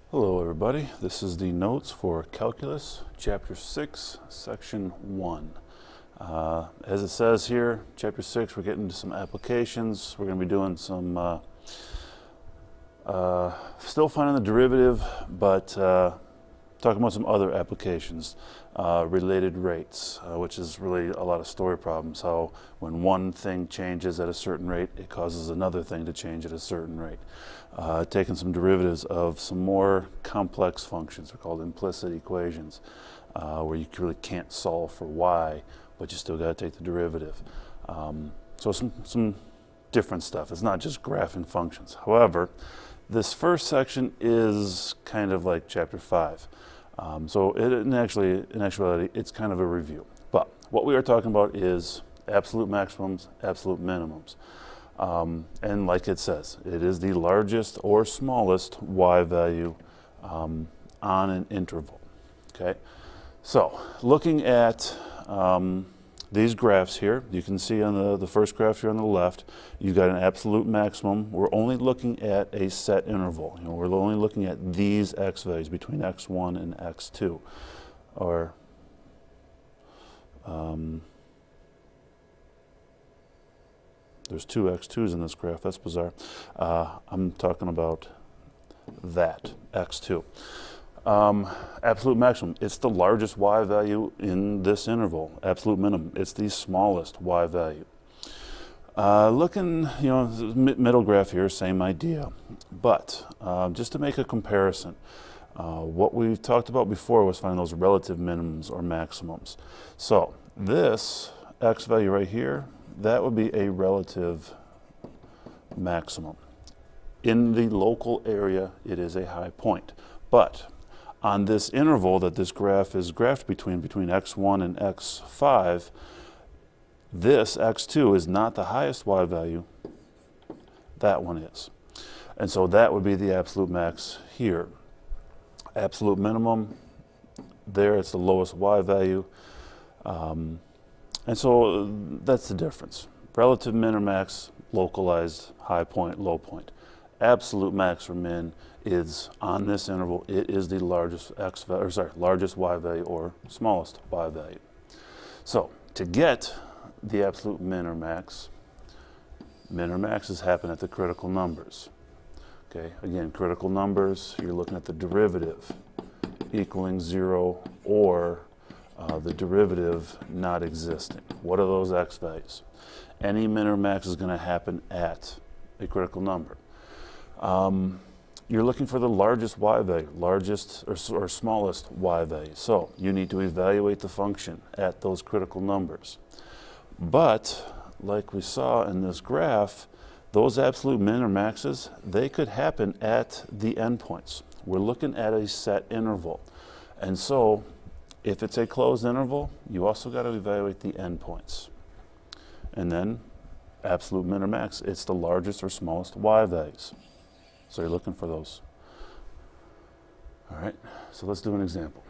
Hello everybody, this is the notes for Calculus, Chapter 6, Section 1. As it says here, Chapter 6, we're getting into some applications. We're going to be doing some, still finding the derivative, but talking about some other applications, related rates, which is really a lot of story problems, how when one thing changes at a certain rate, it causes another thing to change at a certain rate. Taking some derivatives of some more complex functions, they're called implicit equations, where you really can't solve for y, but you still got to take the derivative. So some different stuff. It's not just graphing functions. However, this first section is kind of like Chapter 5. So in actuality, it's kind of a review. But what we are talking about is absolute maximums, absolute minimums. And like it says, it is the largest or smallest y value on an interval. Okay, so looking at these graphs here, you can see on the first graph here on the left, you've got an absolute maximum. We're only looking at a set interval. We're only looking at these x values between x1 and x2, or there's two x2s in this graph. That's bizarre. I'm talking about that, x2. Absolute maximum, it's the largest y value in this interval. Absolute minimum, it's the smallest y value. Looking, middle graph here, same idea. But just to make a comparison, what we've talked about before was finding those relative minimums or maximums. So this x value right here, that would be a relative maximum. In the local area, it is a high point. But on this interval that this graph is graphed between x1 and x5, this x2 is not the highest y value. That one is. And so that would be the absolute max here. Absolute minimum, there it's the lowest y value. And so that's the difference. Relative min or max, localized high point, low point. Absolute max or min is on this interval, it is the largest largest y value or smallest y value. So to get the absolute min or maxes happen at the critical numbers. Okay, again, critical numbers, you're looking at the derivative equaling 0 or the derivative not existing. What are those x values? Any min or max is going to happen at a critical number. You're looking for the largest y value, largest or smallest y value. So you need to evaluate the function at those critical numbers. But like we saw in this graph, those absolute min or maxes, they could happen at the endpoints. We're looking at a set interval. And so if it's a closed interval, you also got to evaluate the endpoints. And then absolute min or max, it's the largest or smallest y values. So you're looking for those. All right, so let's do an example.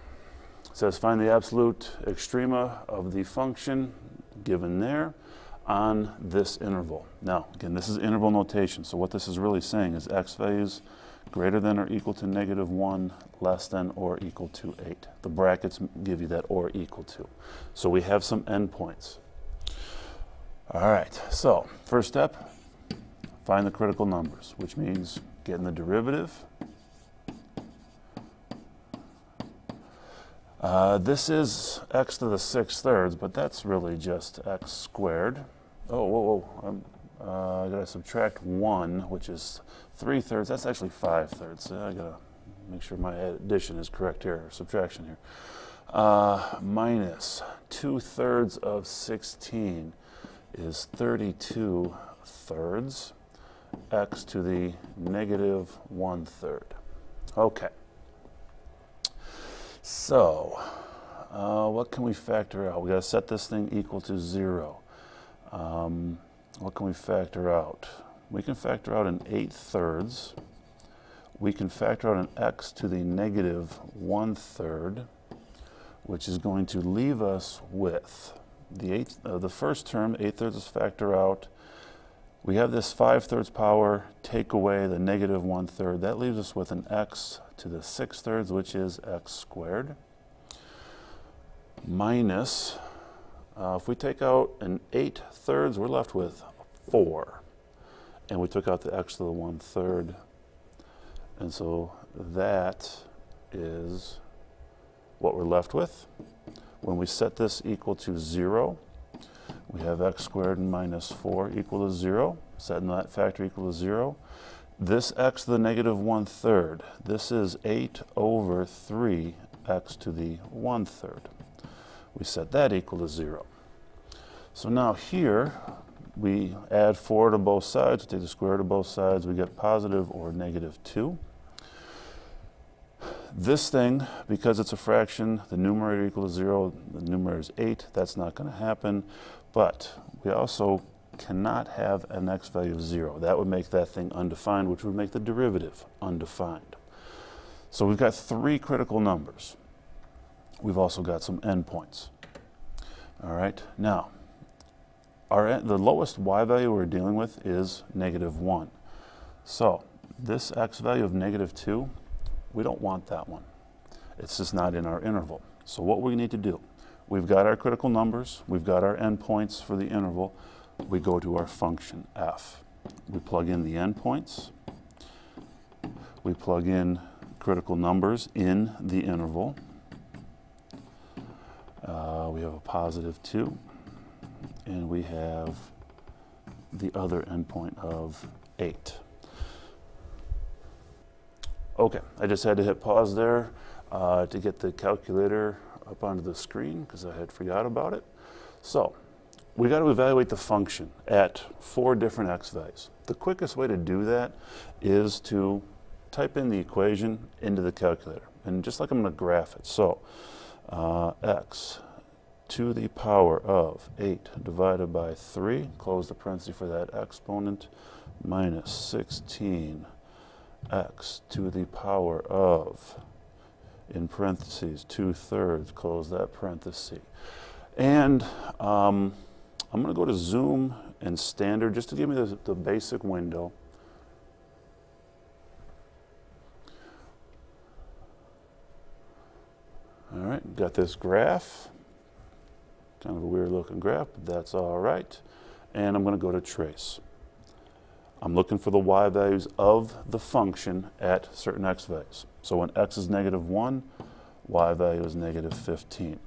It says find the absolute extrema of the function given there on this interval. Now, again, this is interval notation, so what this is really saying is x values greater than or equal to -1, less than or equal to 8. The brackets give you that or equal to. So we have some endpoints. All right, so first step, find the critical numbers, which means getting the derivative. This is x to the 6/3, but that's really just x squared. Oh, whoa. I gotta subtract 1, which is 3/3. That's actually 5/3. I gotta make sure my addition is correct here, or subtraction here. Minus 2/3 of 16 is 32/3. X to the -1/3. Okay. So, what can we factor out? We got to set this thing equal to 0. What can we factor out? We can factor out an 8/3. We can factor out an x to the -1/3, which is going to leave us with the first term, 8/3 is factor out. We have this 5/3 power, take away the negative 1/3. That leaves us with an x to the 6/3, which is x squared, minus, if we take out an 8/3, we're left with 4. And we took out the x to the 1/3. And so that is what we're left with. When we set this equal to 0, we have x squared minus 4 equal to 0. Setting that factor equal to 0. This x to the negative 1/3, this is 8 over 3 x to the 1/3. We set that equal to 0. So now here, we add 4 to both sides, we take the square root of both sides, we get positive or negative 2. This thing, because it's a fraction, the numerator equal to 0, the numerator is 8, that's not going to happen. But we also cannot have an x value of 0. That would make that thing undefined, which would make the derivative undefined. So we've got 3 critical numbers. We've also got some endpoints. All right, now, the lowest y value we're dealing with is negative 1. So this x value of negative 2, we don't want that one. It's just not in our interval. So what we need to do, we've got our critical numbers, we've got our endpoints for the interval, we go to our function f. We plug in the endpoints, we plug in critical numbers in the interval. We have a positive 2, and we have the other endpoint of 8. Okay, I just had to hit pause there to get the calculator up onto the screen because I had forgot about it. So we got to evaluate the function at 4 different x values. The quickest way to do that is to type in the equation into the calculator, and just like I'm going to graph it. So x to the power of 8 divided by 3, close the parenthesis for that exponent, minus 16 x to the power of, in parentheses, 2/3, close that parenthesis. And I'm going to go to zoom and standard just to give me the basic window. All right, got this graph. Kind of a weird looking graph, but that's all right. And I'm going to go to trace. I'm looking for the y values of the function at certain x values. So when x is negative 1, y value is negative 15.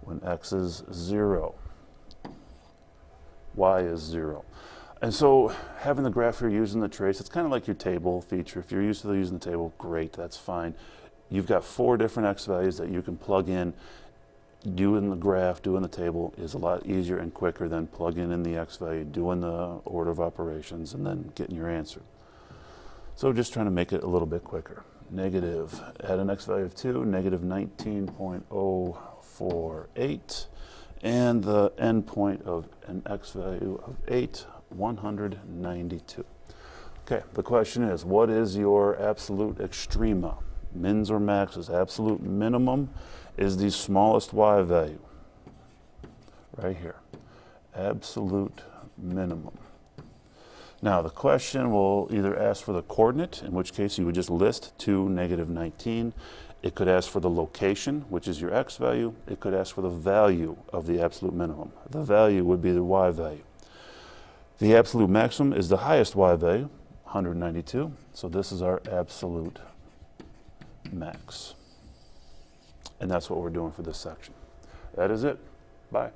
When x is 0, y is 0. And so having the graph here using the trace, it's kind of like your table feature. If you're used to using the table, great, that's fine. You've got 4 different x values that you can plug in. Doing the graph, doing the table is a lot easier and quicker than plugging in the x value, doing the order of operations, and then getting your answer. So just trying to make it a little bit quicker. Negative, at an x value of 2, negative 19.048, and the endpoint of an x value of 8, 192. Okay, the question is, what is your absolute extrema? Mins or maxes? Absolute minimum is the smallest y value, right here, absolute minimum. Now the question will either ask for the coordinate, in which case you would just list 2, negative 19. It could ask for the location, which is your x value. It could ask for the value of the absolute minimum. The value would be the y value. The absolute maximum is the highest y value, 192. So this is our absolute max. And that's what we're doing for this section. That is it. Bye.